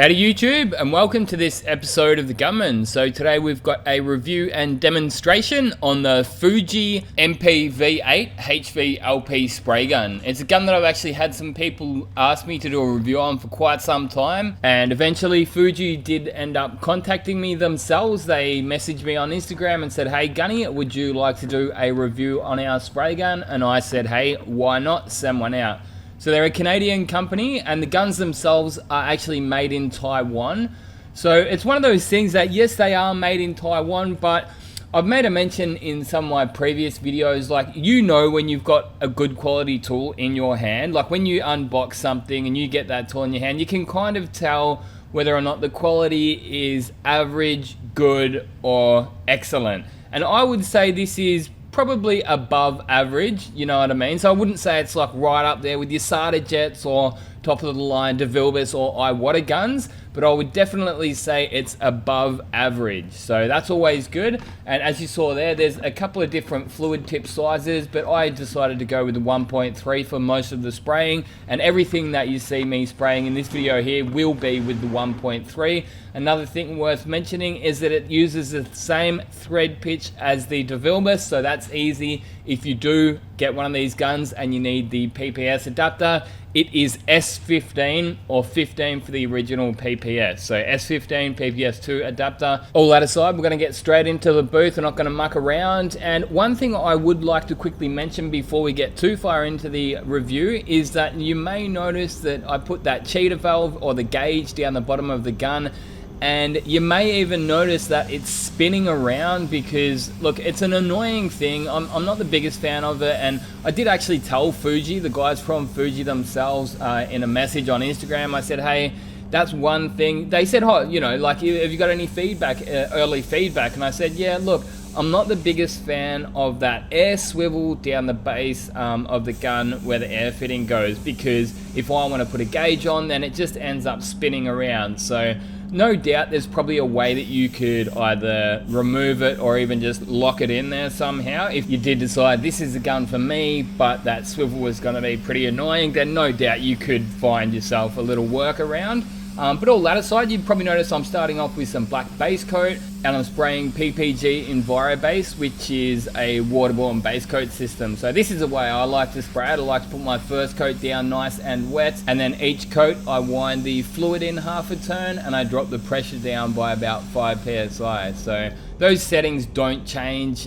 Howdy YouTube, and welcome to this episode of the Gunman. So today we've got a review and demonstration on the Fuji MP-V8 HVLP spray gun. It's a gun that I've actually had some people ask me to do a review on for quite some time, and eventually Fuji did end up contacting me themselves. They messaged me on Instagram and said, "Hey Gunny, would you like to do a review on our spray gun?" And I said, "Hey, why not? Send one out." So they're a Canadian company, and the guns themselves are actually made in Taiwan. So it's one of those things that, yes, they are made in Taiwan, but I've made a mention in some of my previous videos, like, you know when you've got a good quality tool in your hand. Like when you unbox something and you get that tool in your hand, you can kind of tell whether or not the quality is average, good, or excellent. And I would say this is probably above average, you know what I mean? So I wouldn't say it's like right up there with your SATA jets or top of the line DeVilbiss or Iwata guns, but I would definitely say it's above average. So that's always good. And as you saw there, there's a couple of different fluid tip sizes, but I decided to go with the 1.3 for most of the spraying, and everything that you see me spraying in this video here will be with the 1.3. Another thing worth mentioning is that it uses the same thread pitch as the DeVilbiss, so that's easy. If you do get one of these guns and you need the PPS adapter, it is S15 or 15 for the original PPS. So S15 PPS2 adapter. All that aside, we're going to get straight into the booth. We're not going to muck around. And one thing I would like to quickly mention before we get too far into the review is that you may notice that I put that cheater valve or the gauge down the bottom of the gun. And you may even notice that it's spinning around because, look, it's an annoying thing. I'm not the biggest fan of it, and I did actually tell Fuji, the guys from Fuji themselves, in a message on Instagram. I said, hey, that's one thing. They said, oh, you know, like, have you got any feedback, early feedback? And I said, yeah, look, I'm not the biggest fan of that air swivel down the base of the gun where the air fitting goes, because if I want to put a gauge on, then it just ends up spinning around. So no doubt there's probably a way that you could either remove it or even just lock it in there somehow. If you did decide this is a gun for me, but that swivel was going to be pretty annoying, then no doubt you could find yourself a little workaround. But all that aside, you'd probably notice I'm starting off with some black base coat, and I'm spraying PPG EnviroBase, which is a waterborne base coat system. So this is the way I like to spray it. I like to put my first coat down nice and wet, and then each coat I wind the fluid in half a turn and I drop the pressure down by about 5 psi. So those settings don't change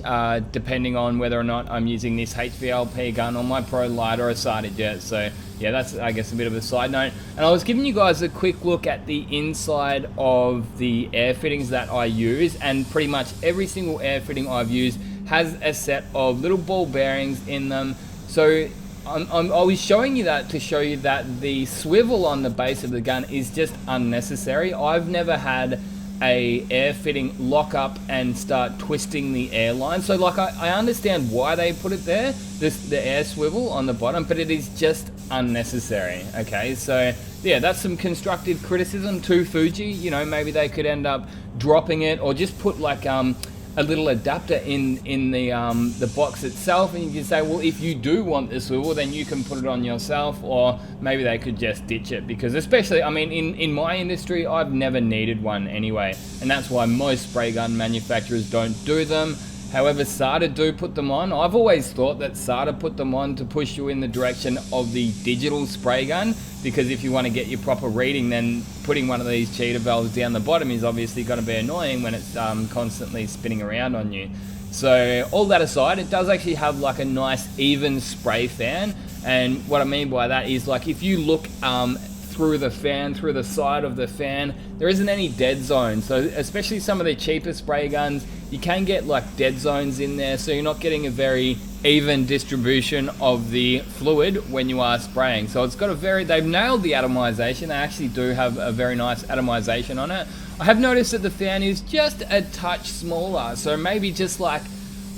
depending on whether or not I'm using this HVLP gun on my Pro Light or a SATA jet. So yeah, that's, I guess, a bit of a side note. And I was giving you guys a quick look at the inside of the air fittings that I use, and pretty much every single air fitting I've used has a set of little ball bearings in them. So I was showing you that to show you that the swivel on the base of the gun is just unnecessary. I've never had a air fitting lock up and start twisting the airline. So like I understand why they put it there, the air swivel on the bottom, but it is just unnecessary. Okay, so yeah, that's some constructive criticism to Fuji. You know, maybe they could end up dropping it or just put like a little adapter in the box itself, and you can say, well, if you do want the swivel, then you can put it on yourself, or maybe they could just ditch it, because especially, I mean, in my industry, I've never needed one anyway, and that's why most spray gun manufacturers don't do them. However, SATA do put them on. I've always thought that SATA put them on to push you in the direction of the digital spray gun, because if you want to get your proper reading, then putting one of these cheater valves down the bottom is obviously going to be annoying when it's constantly spinning around on you. So all that aside, it does actually have like a nice even spray fan, and what I mean by that is, like, if you look through the fan, through the side of the fan, there isn't any dead zone. So especially some of the cheaper spray guns, you can get like dead zones in there, so you're not getting a very even distribution of the fluid when you are spraying. So it's got a very, they've nailed the atomization. They actually do have a very nice atomization on it. I have noticed that the fan is just a touch smaller, so maybe just like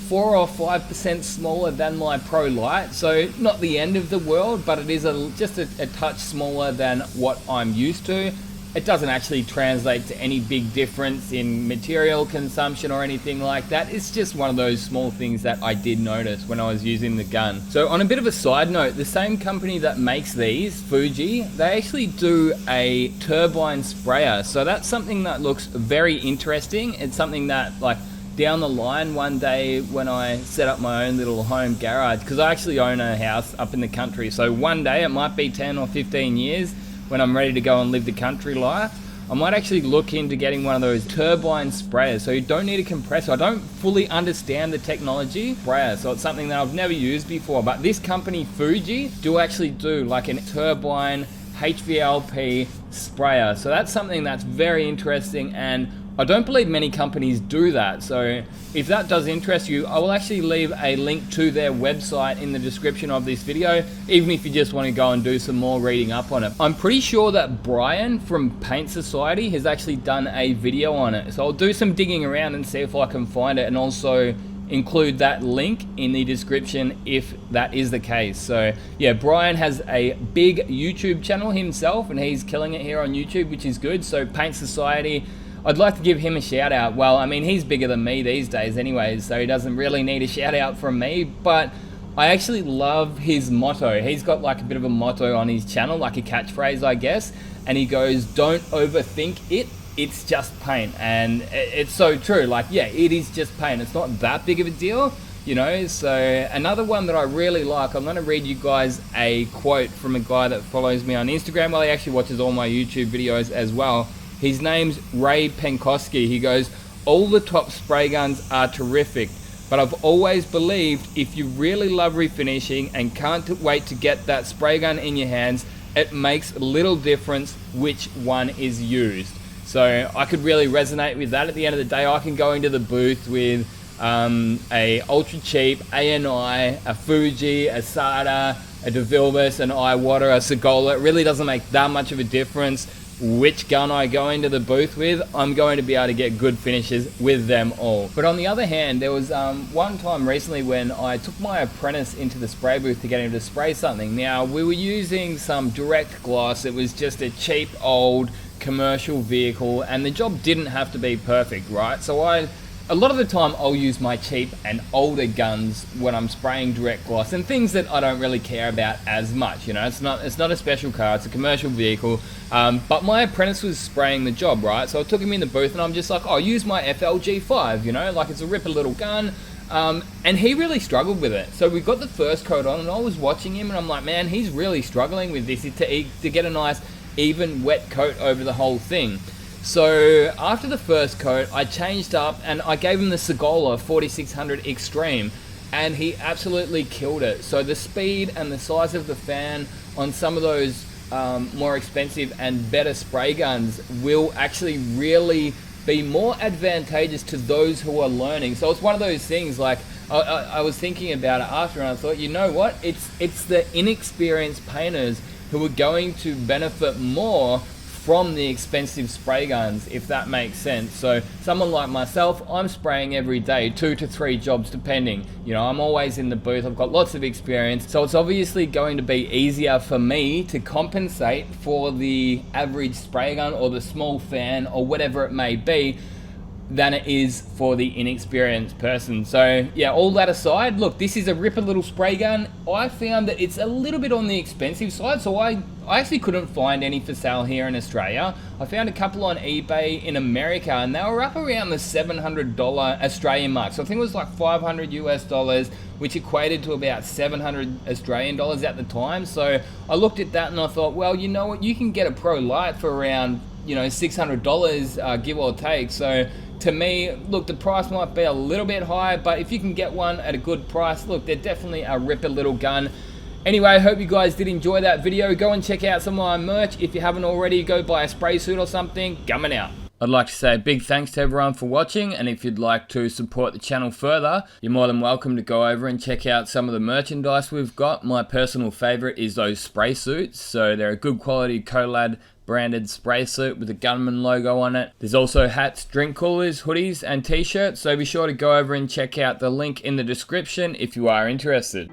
4 or 5% smaller than my Pro Light, so not the end of the world, but it is just a touch smaller than what I'm used to. it doesn't actually translate to any big difference in material consumption or anything like that. It's just one of those small things that I did notice when I was using the gun. So on a bit of a side note, the same company that makes these, Fuji, they actually do a turbine sprayer. So that's something that looks very interesting. It's something that, like, down the line one day when I set up my own little home garage, because I actually own a house up in the country, so one day, it might be 10 or 15 years, when I'm ready to go and live the country life, I might actually look into getting one of those turbine sprayers. So you don't need a compressor. I don't fully understand the technology sprayer, so it's something that I've never used before, but this company Fuji do actually do like a turbine HVLP sprayer. So that's something that's very interesting, and I don't believe many companies do that. So if that does interest you, I will actually leave a link to their website in the description of this video, even if you just want to go and do some more reading up on it. I'm pretty sure that Brian from Paint Society has actually done a video on it. So I'll do some digging around and see if I can find it, and also include that link in the description if that is the case. So yeah, Brian has a big YouTube channel himself, and he's killing it here on YouTube, which is good. So Paint Society, I'd like to give him a shout out. Well, I mean, he's bigger than me these days anyways, so he doesn't really need a shout out from me, but I actually love his motto. He's got like a bit of a motto on his channel, like a catchphrase, I guess, and he goes, "Don't overthink it, it's just paint." And it's so true. Like, yeah, it is just paint. It's not that big of a deal, you know. So another one that I really like, I'm going to read you guys a quote from a guy that follows me on Instagram. Well, he actually watches all my YouTube videos as well. His name's Ray Penkoski. He goes, "All the top spray guns are terrific, but I've always believed if you really love refinishing and can't wait to get that spray gun in your hands, it makes little difference which one is used." So I could really resonate with that. At the end of the day, I can go into the booth with a ultra cheap ANI, a Fuji, a Sada, a DeVilbiss, an Iwater, a Segola. It really doesn't make that much of a difference which gun I go into the booth with. I'm going to be able to get good finishes with them all. But on the other hand, there was one time recently when I took my Apprentice into the spray booth to get him to spray something. Now, we were using some direct gloss. It was just a cheap old commercial vehicle, and the job didn't have to be perfect, right? So a lot of the time I'll use my cheap and older guns when I'm spraying direct gloss and things that I don't really care about as much, you know. It's not a special car, it's a commercial vehicle, but my Apprentice was spraying the job, right? So I took him in the booth and I'm just like, "Oh, use my FLG5, you know, like it's a ripper little gun." And he really struggled with it. So we got the first coat on and I was watching him and I'm like, man, he's really struggling with this to get a nice even wet coat over the whole thing. So after the first coat, I changed up and I gave him the Segola 4600 Extreme, and he absolutely killed it. So the speed and the size of the fan on some of those more expensive and better spray guns will actually really be more advantageous to those who are learning. So it's one of those things, like I was thinking about it after and I thought, you know what, it's the inexperienced painters who are going to benefit more from the expensive spray guns, if that makes sense. So someone like myself, I'm spraying every day, 2 to 3 jobs depending. You know, I'm always in the booth, I've got lots of experience, so it's obviously going to be easier for me to compensate for the average spray gun or the small fan or whatever it may be than it is for the inexperienced person. So yeah, all that aside, look, this is a ripper little spray gun. I found that it's a little bit on the expensive side, so I actually couldn't find any for sale here in Australia. I found a couple on eBay in America and they were up around the $700 Australian mark. So I think it was like 500 US dollars, which equated to about 700 Australian dollars at the time. So I looked at that and I thought, well, you know what, you can get a Pro Light for around, you know, $600 give or take. So to me, look, the price might be a little bit high, but if you can get one at a good price, look, they're definitely a ripper little gun. Anyway, I hope you guys did enjoy that video. Go and check out some of my merch. If you haven't already, go buy a spray suit or something. Gunman out. I'd like to say a big thanks to everyone for watching, and if you'd like to support the channel further, you're more than welcome to go over and check out some of the merchandise we've got. My personal favorite is those spray suits, so they're a good quality Colad branded spray suit with a Gunman logo on it. There's also hats, drink coolers, hoodies and t-shirts, so be sure to go over and check out the link in the description if you are interested.